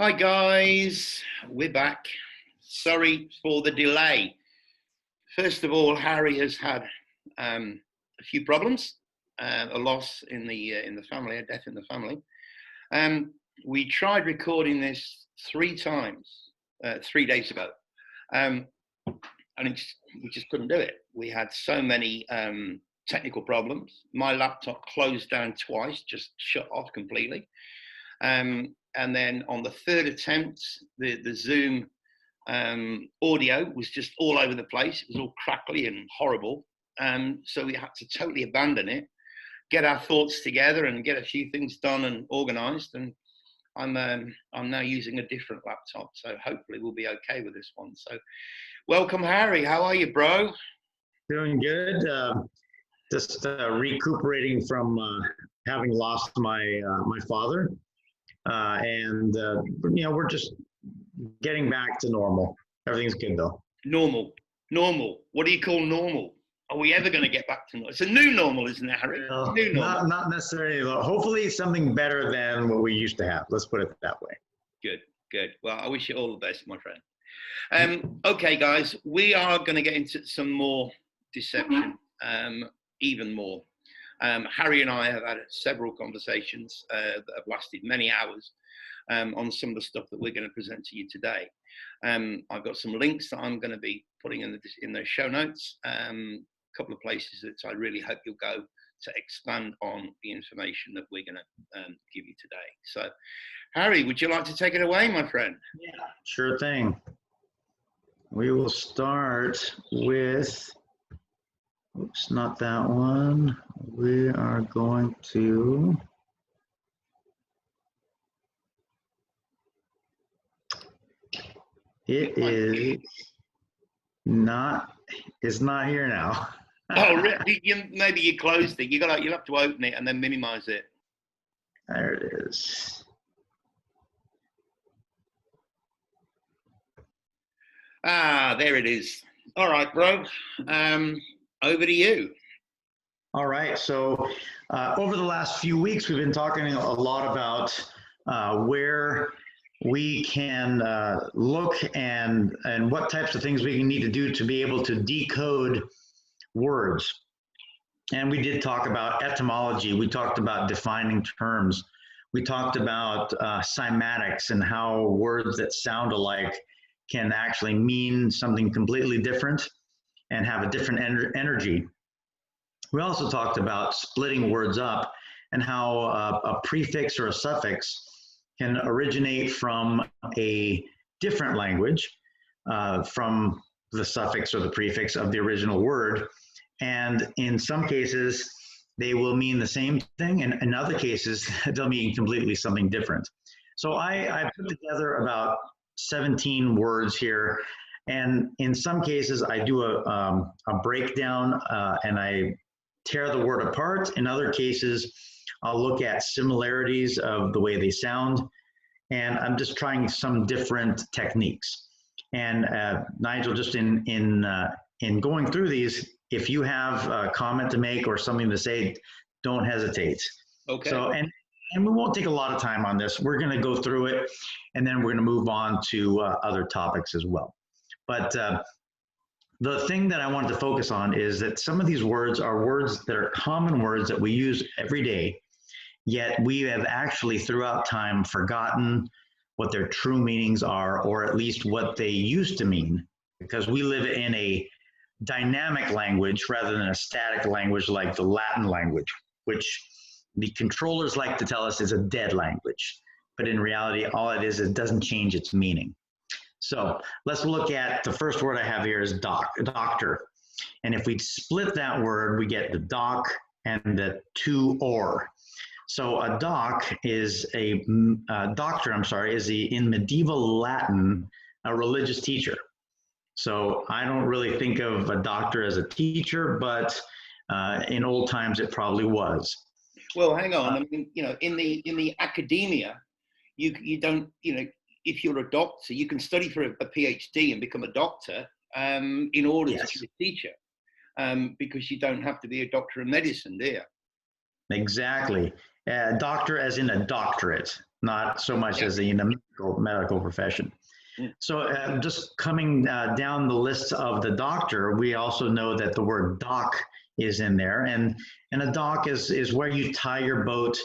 Hi guys, we're back. Sorry for the delay. First of all, Harry has had a few problems, a loss in the family, a death in the family. Um, we tried recording this 3 times 3 days ago, um, and we just couldn't do it. We had so many technical problems. My laptop closed down twice, just shut off completely. And then on the third attempt, the Zoom audio was just all over the place. It was all crackly and horrible. So we had to totally abandon it, get our thoughts together, and get a few things done and organised. And I'm now using a different laptop, so hopefully we'll be okay with this one. So, welcome, Harry. How are you, bro? Doing good. Just recuperating from having lost my father, and we're just getting back to normal. Everything's good though. Normal. What do you call normal? Are we ever going to get back to normal? It's a new normal, isn't it, Harry? New normal. Not necessarily. Hopefully, something better than what we used to have. Let's put it that way. Good. Well, I wish you all the best, my friend. Okay, guys, we are going to get into some more deception, even more. Harry and I have had several conversations that have lasted many hours on some of the stuff that we're going to present to you today. I've got some links that I'm going to be putting in the show notes, a couple of places that I really hope you'll go to expand on the information that we're going to give you today. So, Harry, would you like to take it away, my friend? Yeah, sure thing. We will start with, oops, not that one. We are going to, it's not here now. Oh, really? Maybe you closed it. You'll have to open it and then minimize it. There it is. There it is. All right, bro. Over to you. All right. So over the last few weeks, we've been talking a lot about where we can look and what types of things we need to do to be able to decode words. And we did talk about etymology. We talked about defining terms. We talked about cymatics and how words that sound alike can actually mean something completely different and have a different energy. We also talked about splitting words up and how a prefix or a suffix can originate from a different language from the suffix or the prefix of the original word. And in some cases, they will mean the same thing, and in other cases, they'll mean completely something different. So I put together about 17 words here, and in some cases, I do a breakdown and I tear the word apart. In other cases, I'll look at similarities of the way they sound, and I'm just trying some different techniques. And Nigel, just in going through these, if you have a comment to make or something to say, don't hesitate. Okay. So, and we won't take a lot of time on this. We're going to go through it, and then we're going to move on to other topics as well. But the thing that I wanted to focus on is that some of these words are words that are common words that we use every day, yet we have actually throughout time forgotten what their true meanings are, or at least what they used to mean, because we live in a dynamic language rather than a static language like the Latin language, which the controllers like to tell us is a dead language. But in reality, all it is, it doesn't change its meaning. So let's look at the first word I have here is doctor. And if we split that word, we get the doc and the to or. So a doc is doctor, is in medieval Latin, a religious teacher. So I don't really think of a doctor as a teacher, but in old times it probably was. Well, hang on. I mean, in the academia, you don't, if you're a doctor, you can study for a PhD and become a doctor in order to be a teacher, because you don't have to be a doctor of medicine, do you? Exactly. Doctor as in a doctorate, not so much as in the medical profession. So just coming down the list of the doctor, we also know that the word dock is in there. And a dock is where you tie your boat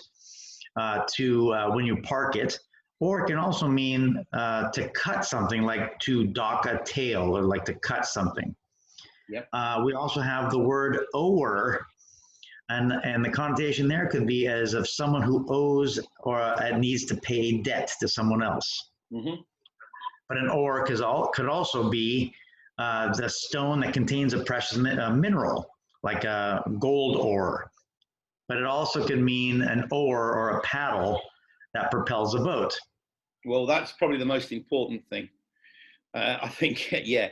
to when you park it. Or it can also mean to cut something, like to dock a tail, or like to cut something. Yep. We also have the word ower, and the connotation there could be as of someone who owes or needs to pay debt to someone else. Mm-hmm. But an ore could also be the stone that contains a precious mineral, like a gold ore. But it also could mean an oar or a paddle that propels a boat. Well, that's probably the most important thing. I think, yeah.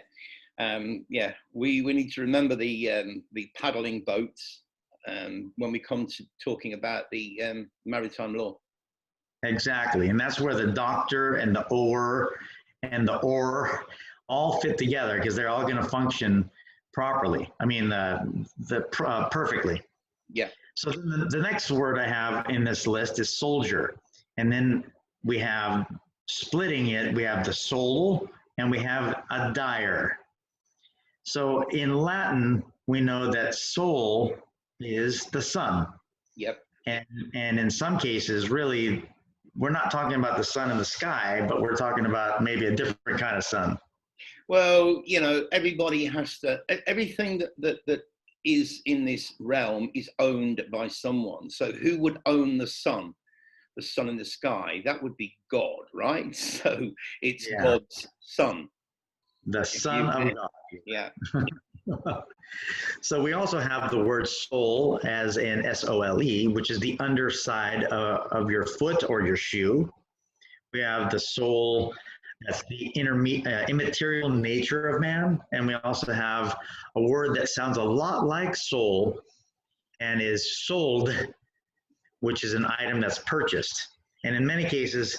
We need to remember the paddling boats when we come to talking about the maritime law. Exactly, and that's where the doctor and the oar and the oar all fit together, because they're all going to function properly. I mean, perfectly. Yeah. So the next word I have in this list is soldier, and then we have, splitting it, we have the soul and we have a dyer. So in Latin, we know that sol is the sun. Yep. And in some cases, really, we're not talking about the sun in the sky, but we're talking about maybe a different kind of sun. Well, everybody has to, everything that is in this realm is owned by someone. So who would own the sun? The sun in the sky? That would be God, right? So it's God's son. The son of God. Yeah. So we also have the word sole as in S-O-L-E, which is the underside of your foot or your shoe. We have the soul, that's the immaterial nature of man. And we also have a word that sounds a lot like soul and is sold, which is an item that's purchased. And in many cases,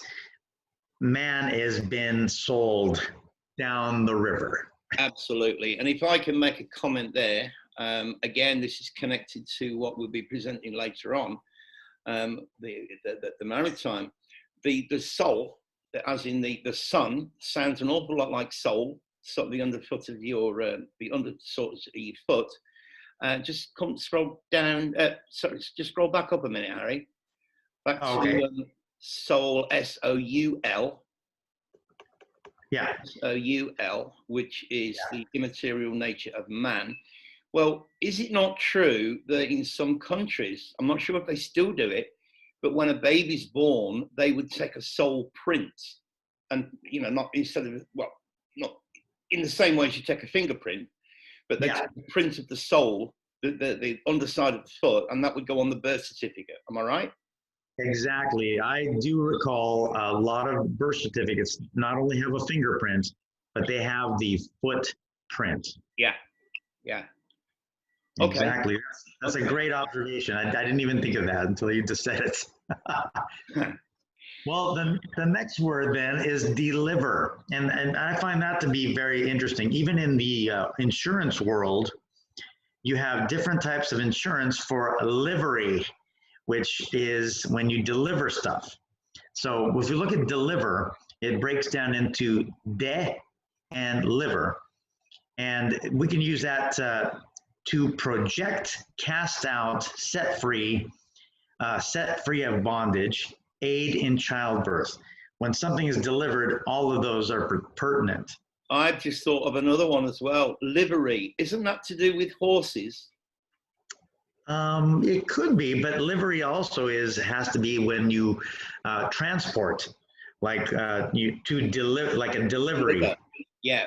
man has been sold down the river. Absolutely. And if I can make a comment there, again, this is connected to what we'll be presenting later on, the maritime. The soul, as in the sun, sounds an awful lot like soul, sort of the underfoot of your, the undersort of your foot. Just scroll down, sorry, just scroll back up a minute, Harry. Back to soul, S-O-U-L. Yeah. S-O-U-L, which is the immaterial nature of man. Well, is it not true that in some countries, I'm not sure if they still do it, but when a baby's born, they would take a soul print, and not instead of, well, not in the same way as you take a fingerprint, but they take the print of the soul, the underside of the foot, and that would go on the birth certificate. Am I right? Exactly. I do recall a lot of birth certificates not only have a fingerprint, but they have the footprint. Yeah. Yeah. Okay. Exactly. That's a great observation. I didn't even think of that until you just said it. Well, the next word then is deliver. And I find that to be very interesting. Even in the insurance world, you have different types of insurance for livery, which is when you deliver stuff. So if you look at deliver, it breaks down into de and liver. And we can use that to project, cast out, set free of bondage, aid in childbirth. When something is delivered, all of those are pertinent. I've just thought of another one as well. Livery. Isn't that to do with horses? It could be, but livery also has to be when you transport, like to deliver, like a delivery. Yeah,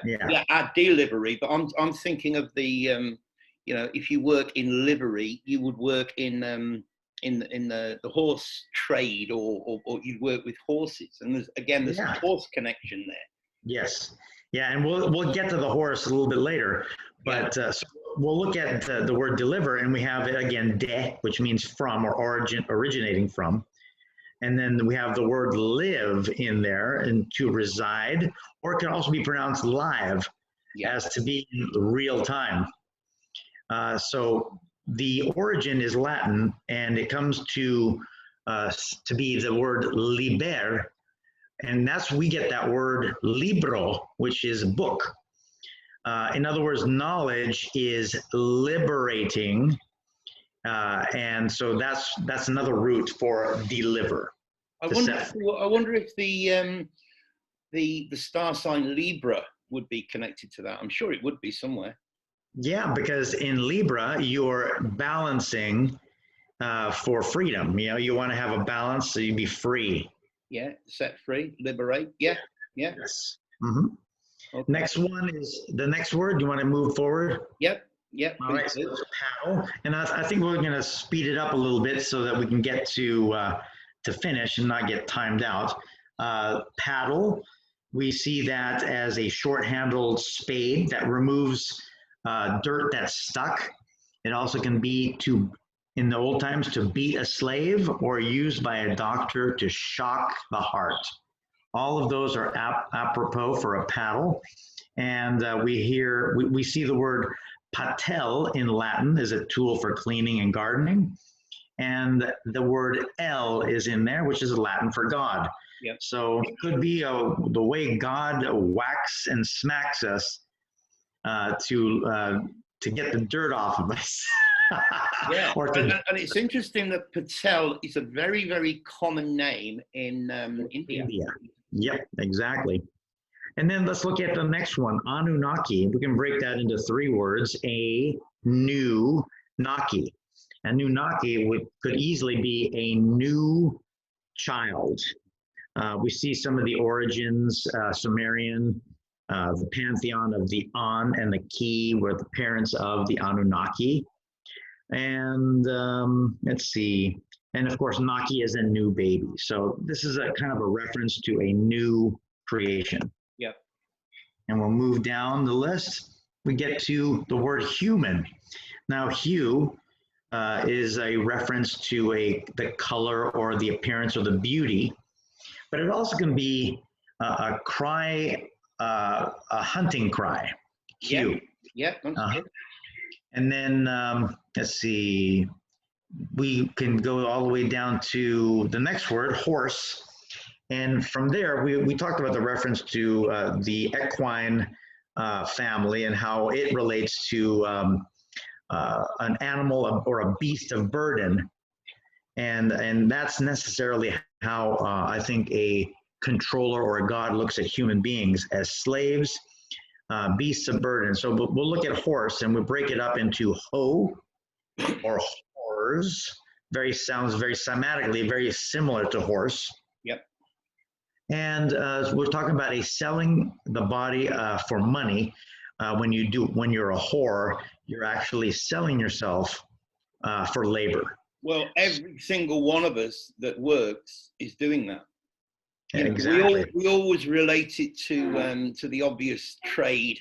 at delivery. But I'm thinking of the if you work in livery, you would work in the horse trade, or you'd work with horses. And there's a horse connection there. Yes. Yeah, and we'll get to the horse a little bit later, but so we'll look at the word deliver, and we have it again, de, which means from or originating from. And then we have the word live in there, and to reside, or it can also be pronounced live, as to be in real time. So the origin is Latin, and it comes to to be the word liber, and we get that word libro, which is book. In other words, knowledge is liberating, and so that's another root for deliver. I wonder if the star sign Libra would be connected to that. I'm sure it would be somewhere. Yeah, because in Libra, you're balancing for freedom. You know, you want to have a balance so you be free. Yeah, set free, liberate. Yeah, yeah. Yes. Mm-hmm. Okay. Next one is the next word. You want to move forward? Yep, yep. All right, so it's paddle. And I think we're going to speed it up a little bit so that we can get to finish and not get timed out. Paddle, we see that as a short-handled spade that removes dirt that's stuck. It also can be in the old times, to beat a slave, or used by a doctor to shock the heart. All of those are apropos for a paddle. And we see the word patel in Latin as a tool for cleaning and gardening. And the word el is in there, which is Latin for God. Yep. So it could be the way God whacks and smacks us to get the dirt off of us. Yeah, and it's interesting that Patel is a very, very common name in India. Yep, exactly. And then let's look at the next one, Anunnaki. We can break that into 3 words, a new Naki. Anunnaki could easily be a new child. We see some of the origins, Sumerian, the pantheon of the An and the Ki were the parents of the Anunnaki. And let's see, and of course, Naki is a new baby. So this is a kind of a reference to a new creation. Yep. And we'll move down the list. We get to the word human. Now, hue is a reference to the color or the appearance or the beauty, but it also can be a cry, a hunting cry. Hue. Yep. And then let's see, we can go all the way down to the next word, horse. And from there, we talked about the reference to the equine family and how it relates to an animal or a beast of burden. And that's necessarily how I think a controller or a god looks at human beings, as slaves, beasts of burden. So we'll look at horse and we'll break it up into ho or whores. Sounds very somatically very similar to horse. Yep. And we're talking about selling the body for money. When you're a whore, you're actually selling yourself for labor. Well, every single one of us that works is doing that. Exactly. We always relate it to the obvious trade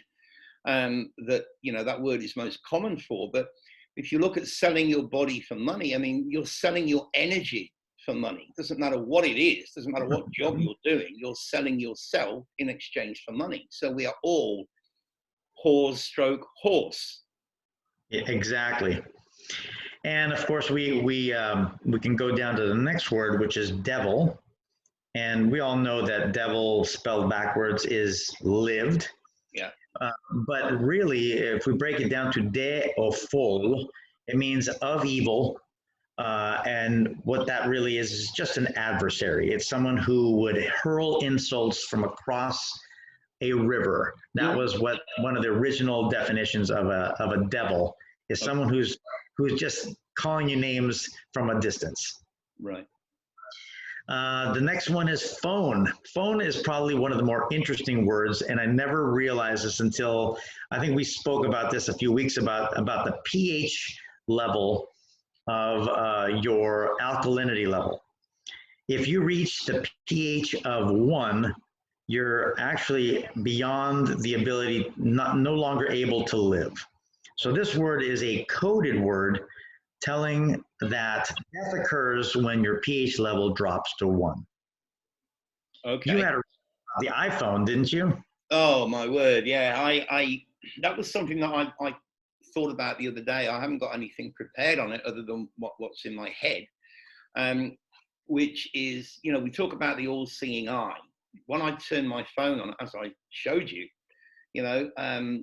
that that word is most common for. But if you look at selling your body for money, I mean, you're selling your energy for money. It doesn't matter what it is. Doesn't matter what job you're doing. You're selling yourself in exchange for money. So we are all whores / horse. Yeah, exactly. And of course, we can go down to the next word, which is devil. And we all know that devil spelled backwards is lived. Yeah. But really, if we break it down to de or full, it means of evil. And what that really is just an adversary. It's someone who would hurl insults from across a river. That was what one of the original definitions of a devil is, someone who's just calling you names from a distance. Right. The next one is phone. Phone is probably one of the more interesting words, and I never realized this until I think we spoke about this a few weeks about the pH level of your alkalinity level. If you reach the pH of 1, you're actually beyond the ability, no longer able to live. So this word is a coded word telling that death occurs when your pH level drops to 1. Okay. You had the iPhone, didn't you? Oh my word, yeah. I that was something that I thought about the other day. I haven't got anything prepared on it other than what's in my head. which is, you know, we talk about the all-seeing eye. When I turn my phone on, as I showed you, you know,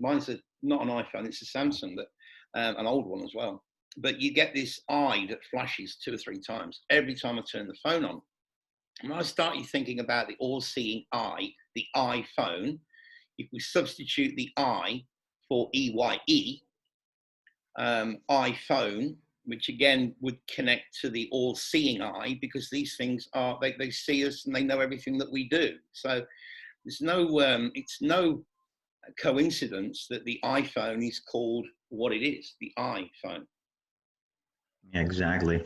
mine's not an iPhone, it's a Samsung, but an old one as well. But you get this eye that flashes 2 or 3 times every time I turn the phone on. And when I started thinking about the all-seeing eye, the iPhone, if we substitute the I for EYE, iPhone, which again would connect to the all-seeing eye, because these things are, they see us and they know everything that we do. So there's no, it's no coincidence that the iPhone is called what it is, the iPhone. Exactly.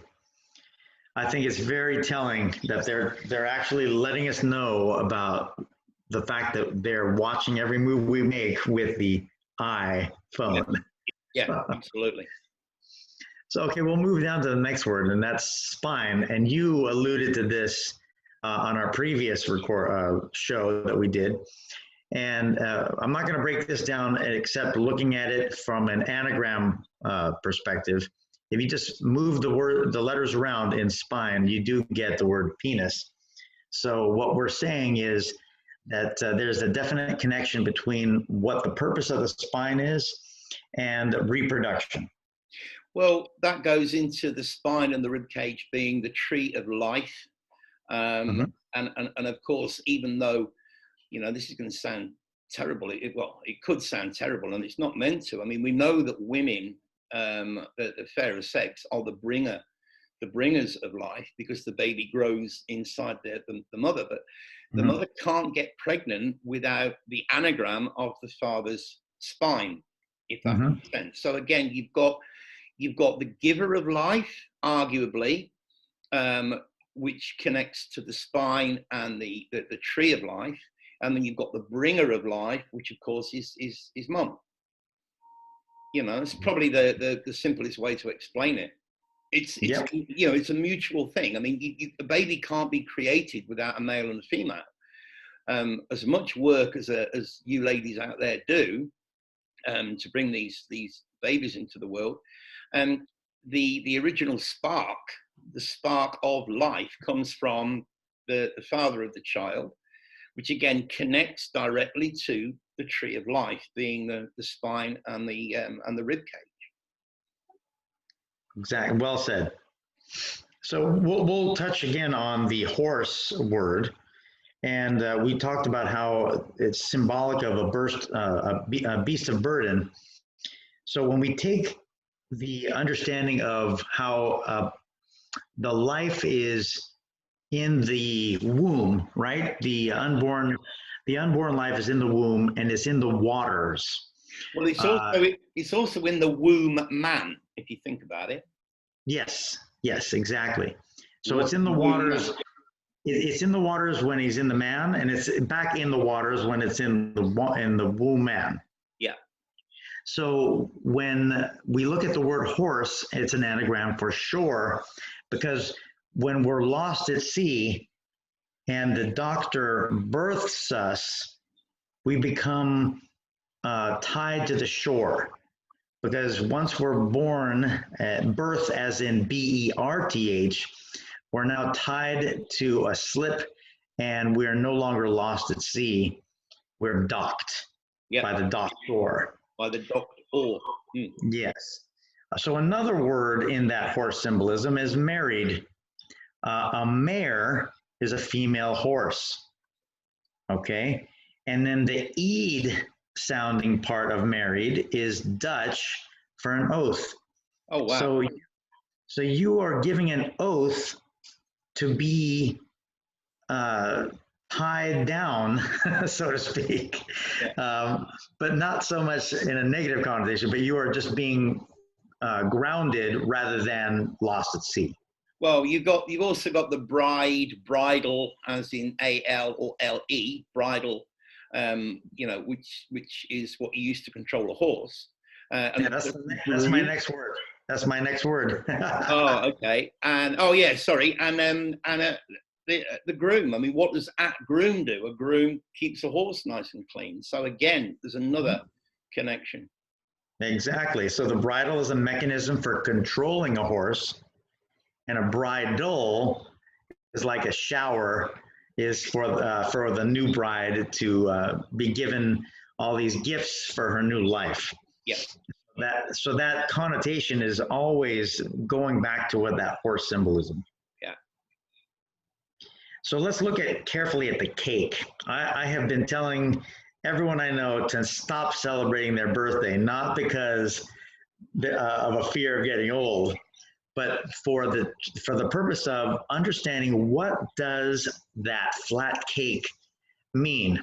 I think it's very telling that they're actually letting us know about the fact that they're watching every move we make with the iPhone. Yeah, absolutely. So, okay, we'll move down to the next word, and that's spine. And you alluded to this on our previous show that we did. And I'm not going to break this down except looking at it from an anagram perspective. If you just move the letters around in spine, you do get the word penis. So what we're saying is that there's a definite connection between what the purpose of the spine is and reproduction. Well, that goes into the spine and the rib cage being the tree of life. And of course, even though, you know, this is going to sound terrible, it could sound terrible, and it's not meant to. I mean, we know that women, the fairer sex, are the bringers of life, because the baby grows inside the mother. But the mother can't get pregnant without the anagram of the father's spine, if that makes sense. So again, you've got the giver of life, arguably, which connects to the spine and the tree of life. And then you've got the bringer of life, which of course is mum. You know, it's probably the simplest way to explain it. It's you know, it's a mutual thing. I mean, a baby can't be created without a male and a female. As much work as you ladies out there do to bring these babies into the world, the original spark, the spark of life, comes from the father of the child, which again connects directly to the tree of life, being the spine and the rib cage. Exactly. Well said. So we'll touch again on the horse word, and we talked about how it's symbolic of a beast of burden. So when we take the understanding of how the life is in the womb, right? The unborn life is in the womb, and it's in the waters. Well, it's also in the womb man, if you think about it. Yes, exactly. So it's in the waters. It's in the waters when he's in the man, and it's back in the waters when it's in the womb man. Yeah. So when we look at the word horse, it's an anagram for shore, because when we're lost at sea and the doctor births us, we become tied to the shore. Because once we're born, birth as in B-E-R-T-H, we're now tied to a slip, and we're no longer lost at sea. We're docked by the dock shore. By the docked oar. Yes. So another word in that horse symbolism is married. A mare is a female horse. Okay. And then the eed sounding part of married is Dutch for an oath. Oh, wow. So you are giving an oath to be tied down, so to speak, but not so much in a negative connotation, but you are just being grounded rather than lost at sea. Well, you've also got the bridle, as in A-L or L-E, bridle, you know, which is what you use to control a horse. That's my next word. That's my next word. Oh, okay. And sorry. And the groom. I mean, what does a groom do? A groom keeps a horse nice and clean. So again, there's another connection. Exactly. So the bridle is a mechanism for controlling a horse, and a bridle is like a shower is for the new bride to be given all these gifts for her new life. Yeah. So that connotation is always going back to what that horse symbolism. Yeah. So let's look carefully at the cake. I have been telling everyone I know to stop celebrating their birthday, not because of a fear of getting old, but for the purpose of understanding what does that flat cake mean.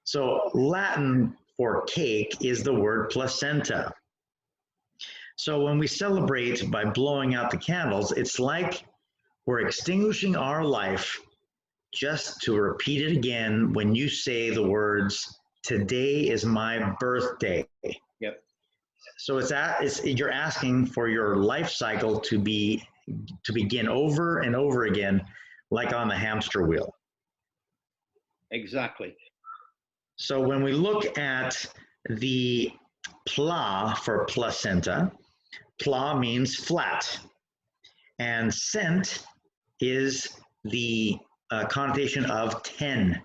So Latin for cake is the word placenta. So when we celebrate by blowing out the candles, it's like we're extinguishing our life just to repeat it again when you say the words, "Today is my birthday." Yep. So you're asking for your life cycle to begin over and over again, like on the hamster wheel. Exactly. So when we look at the pla for placenta, pla means flat, and cent is the connotation of 10.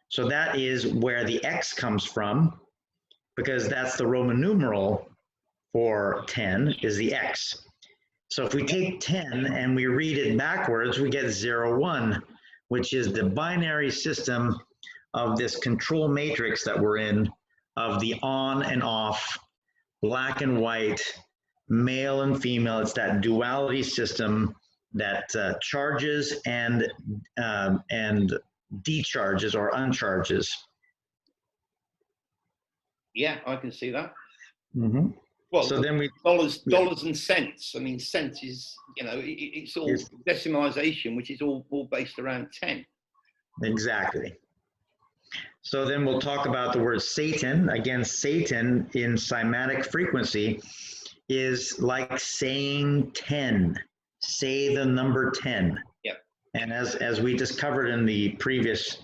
So that is where the X comes from, because that's the Roman numeral for 10 is the X. So if we take 10 and we read it backwards, we get 0, 1, which is the binary system of this control matrix that we're in, of the on and off, black and white, male and female. It's that duality system that charges and decharges or uncharges. Yeah, I can see that. Mm-hmm. Well, so then dollars and cents. I mean, cent is, it's all decimalization, which is all based around 10. Exactly. So then we'll talk about the word Satan. Again, Satan in cymatic frequency is like saying 10. Say the number 10. Yep. And as we discovered in the previous,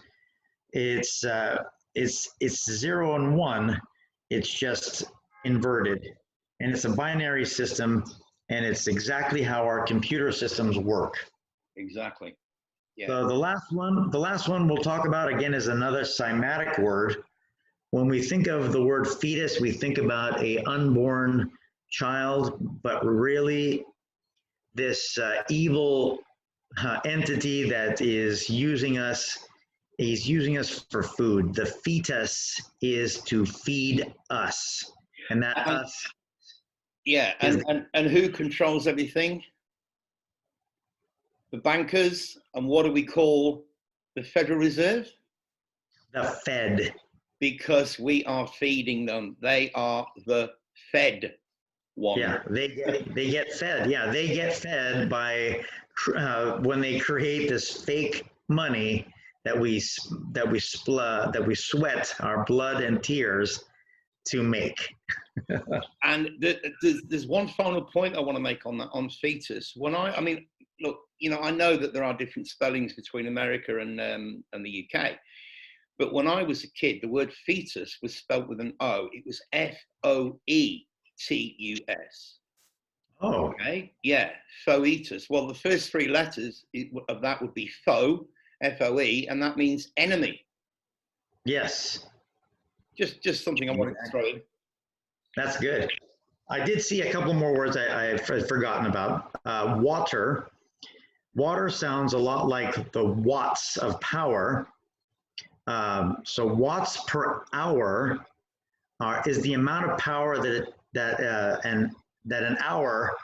it's 0 and 1. It's just inverted, and it's a binary system, and it's exactly how our computer systems work. Exactly. Yeah. So the last one we'll talk about again is another cymatic word. When we think of the word fetus, we think about a unborn child, but really this evil entity that is using us. He's using us for food. The fetus is to feed us, and that us. Yeah, and who controls everything? The bankers. And what do we call the Federal Reserve? The Fed. Because we are feeding them. They are the fed one. Yeah, they get fed. Yeah, they get fed by when they create this fake money that we sweat our blood and tears to make. And there's one final point I want to make on that, on fetus. I mean, look, I know that there are different spellings between America and the UK, but when I was a kid, the word fetus was spelled with an O. It was Foetus. Oh. Okay. Yeah. Foetus. Well, the first three letters of that would be foe, F-O-E, and that means enemy. Yes. Just something I wanted to throw in. That's good. I did see a couple more words I had forgotten about. Water. Water sounds a lot like the watts of power. So watts per hour is the amount of power that an hour,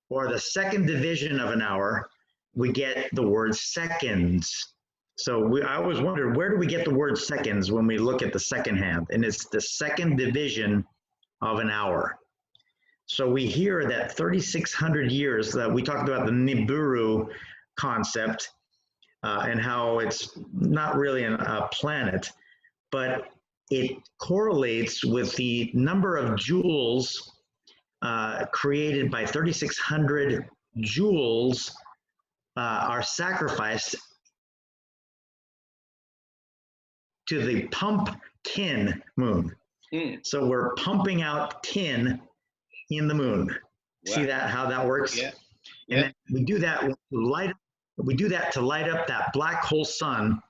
or the second division of an hour, we get the word seconds. So I always wondered, where do we get the word seconds when we look at the second hand? And it's the second division of an hour. So we hear that 3,600 years, that we talked about the Nibiru concept and how it's not really a planet, but it correlates with the number of joules created by 3,600 joules are sacrificed to the pumpkin moon. So we're pumping out tin in the moon. Wow. See how that works? Yeah. And then we do that with light. We do that to light up that black hole sun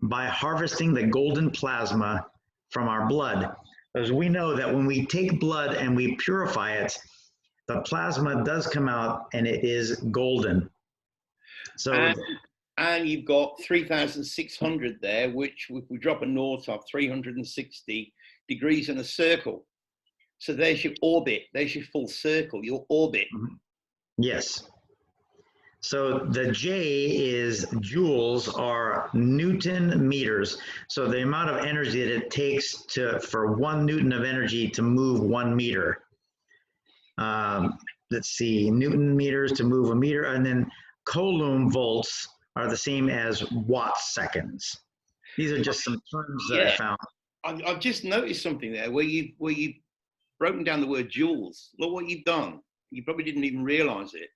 by harvesting the golden plasma from our blood. As we know that when we take blood and we purify it, the plasma does come out and it is golden. So, and you've got 3,600 there, which if we drop a naught of 360 degrees in a circle. So there's your orbit, there's your full circle, your orbit. yes. So the J is joules or Newton meters. So the amount of energy that it takes for 1 Newton of energy to move 1 meter. Let's see, Newton meters to move a meter, and then Coulomb volts are the same as watt seconds. These are just some terms that I found. I've just noticed something there where you've broken down the word joules. Look what you've done. You probably didn't even realize it.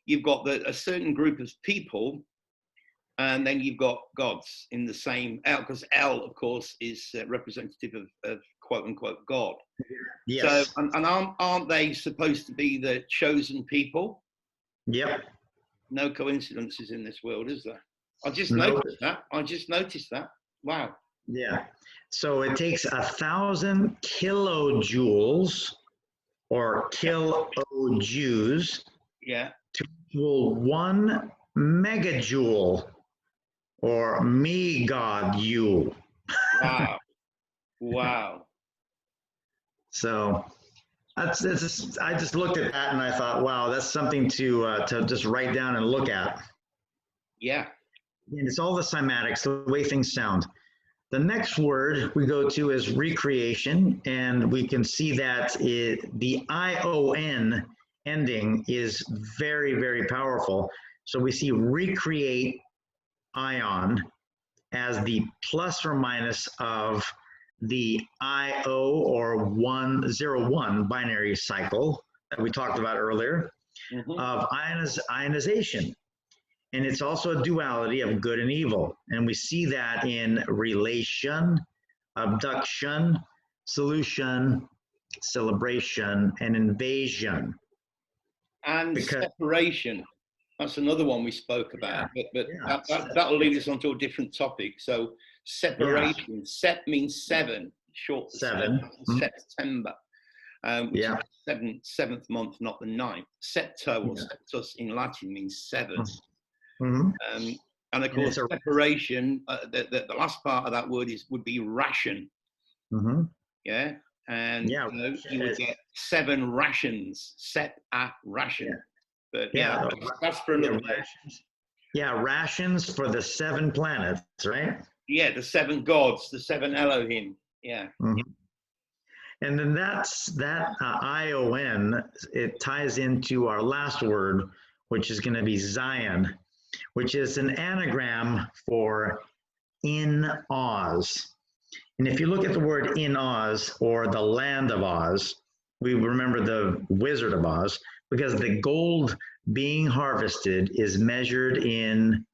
You've got a certain group of people, and then you've got gods in the same L, because L, of course, is representative of quote unquote God. Yes. So, and aren't they supposed to be the chosen people? Yep. No coincidences in this world, is there? I just noticed that. Wow. Yeah. So it takes 1,000 kilojoules or kilojoules. Yeah. To equal 1 megajoule or megajoule. Wow. Wow. So I just looked at that and I thought, wow, that's something to just write down and look at. Yeah. And it's all the cymatics, the way things sound. The next word we go to is recreation, and we can see that the ION ending is very, very powerful. So we see recreate ion as the plus or minus of the IO or 101 binary cycle that we talked about earlier of ionization. And it's also a duality of good and evil. And we see that in relation, abduction, solution, celebration, and invasion. And separation. That's another one we spoke about, but that'll lead us onto a different topic. So separation, sep means 7, short for 7, September, which is the seventh month, not the 9th. Septo or septus in Latin means 7. And of course, separation, the last part of that word would be ration. Yeah. And you would get 7 rations, set a ration. But that's for another day. Rations for the 7 planets, right? Yeah, the 7 gods, the 7 Elohim. Yeah. And then that ION, it ties into our last word, which is going to be Zion, which is an anagram for in Oz. And if you look at the word in Oz or the land of Oz, we remember the Wizard of Oz, because the gold being harvested is measured in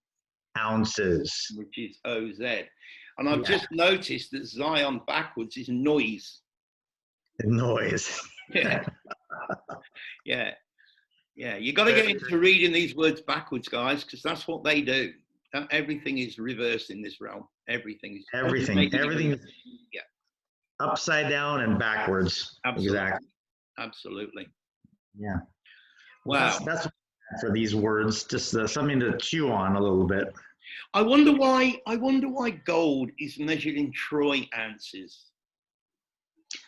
ounces. Which is OZ. And I've just noticed that Zion backwards is noise. Noise. Yeah. You got to get into reading these words backwards, guys, because that's what they do. Everything is reversed in this realm. Everything. Upside down and backwards. Absolutely. Absolutely. Yeah. Wow. That's for these words, just something to chew on a little bit. I wonder why gold is measured in troy ounces.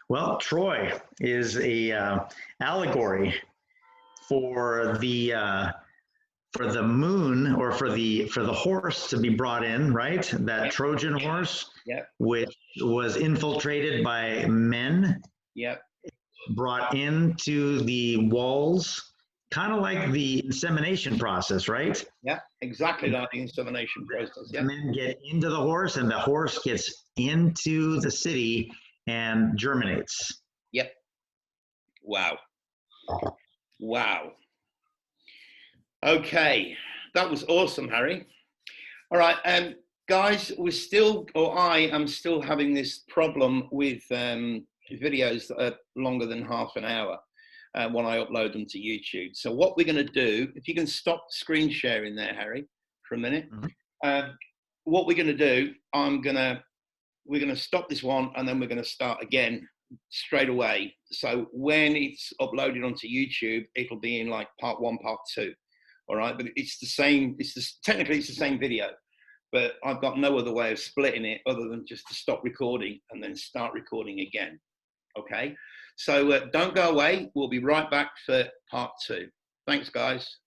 Well, Troy is a allegory for the moon, or for the horse to be brought in, right? That Trojan horse, which was infiltrated by men, brought into the walls, kind of like the insemination process, right? Yeah, exactly like the insemination process. Yeah. Men get into the horse, and the horse gets into the city and germinates. Yep. Wow. Okay, that was awesome, Harry. All right, guys, I am still having this problem with videos that are longer than half an hour when I upload them to YouTube. So what we're going to do, if you can stop screen sharing there, Harry, for a minute. Mhm. What we're going to do, we're going to stop this one, and then we're going to start again straight away. So when it's uploaded onto YouTube, it'll be in like part 1, part 2. All right, but it's the same. Technically it's the same video, but I've got no other way of splitting it other than just to stop recording and then start recording again. Okay, so don't go away. We'll be right back for part 2. Thanks, guys.